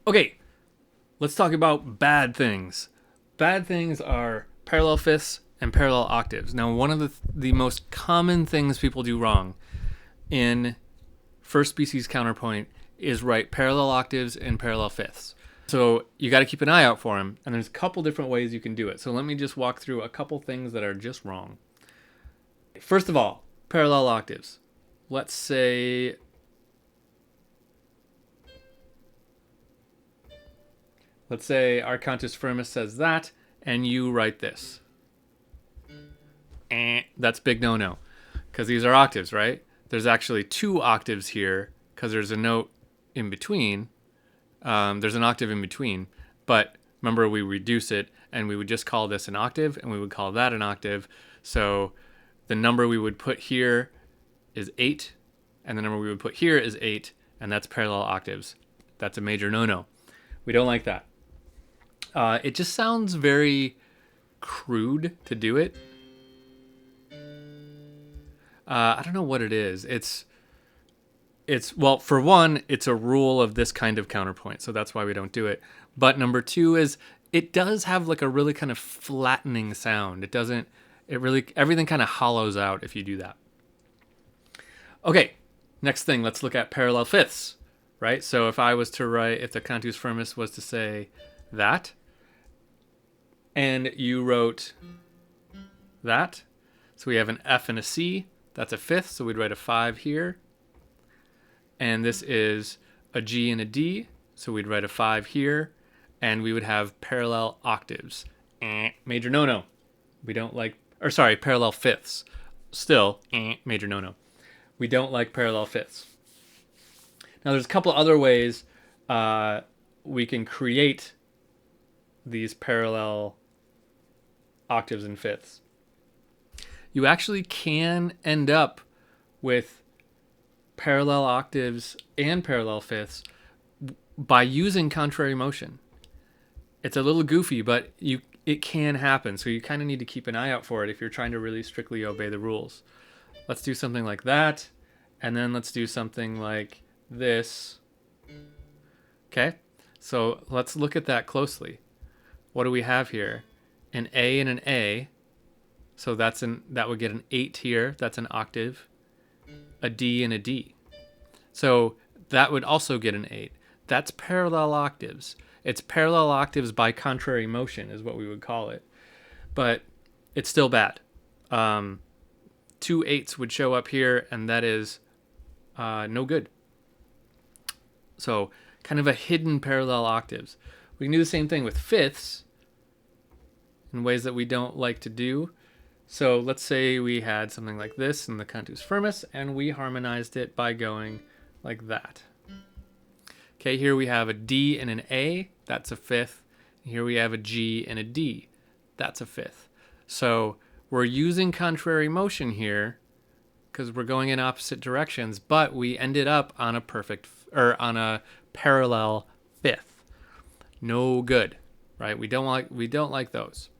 Okay, let's talk about bad things. Bad things are parallel fifths and parallel octaves. Now, one of the most common things people do wrong in first species counterpoint is write parallel octaves and parallel fifths. So you got to keep an eye out for them, and there's a couple different ways you can do it. So let me just walk through a couple things that are just wrong. First of all, parallel octaves. Let's say our Cantus Firmus says that, and you write this. That's big no-no, because these are octaves, right? There's actually two octaves here, because there's a note in between. There's an octave in between, but remember we reduce it, and we would just call this an octave, and we would call that an octave. So the number we would put here is 8, and the number we would put here is 8, and that's parallel octaves. That's a major no-no. We don't like that. It just sounds very crude to do it. I don't know what it is. It's well, for one, it's a rule of this kind of counterpoint, so that's why we don't do it. But number two is it does have like a really kind of flattening sound. Everything kind of hollows out if you do that. Okay, next thing, let's look at parallel fifths, right? So if the Cantus Firmus was to say that, and you wrote that, so we have an F and a C, that's a fifth, so we'd write a 5 here. And this is a G and a D, so we'd write a 5 here, and we would have parallel octaves. Major no-no. We don't like, parallel fifths. Still, major no-no. We don't like parallel fifths. Now, there's a couple other ways we can create these parallel octaves and fifths. You actually can end up with parallel octaves and parallel fifths by using contrary motion. It's a little goofy, but it can happen, so you kind of need to keep an eye out for it if you're trying to really strictly obey the rules. Let's do something like that, and then let's do something like this. Okay, so let's look at that closely. What do we have here? An A and an A. So that would get an 8 here. That's an octave. A D and a D. So that would also get an 8. That's parallel octaves. It's parallel octaves by contrary motion is what we would call it. But it's still bad. 2 8s would show up here, and that is no good. So kind of a hidden parallel octaves. We can do the same thing with fifths in ways that we don't like to do. So let's say we had something like this in the Cantus Firmus, and we harmonized it by going like that. Okay, here we have a D and an A, that's a fifth. Here we have a G and a D, that's a fifth. So we're using contrary motion here because we're going in opposite directions, but we ended up on a parallel fifth. No good, right? We don't like those.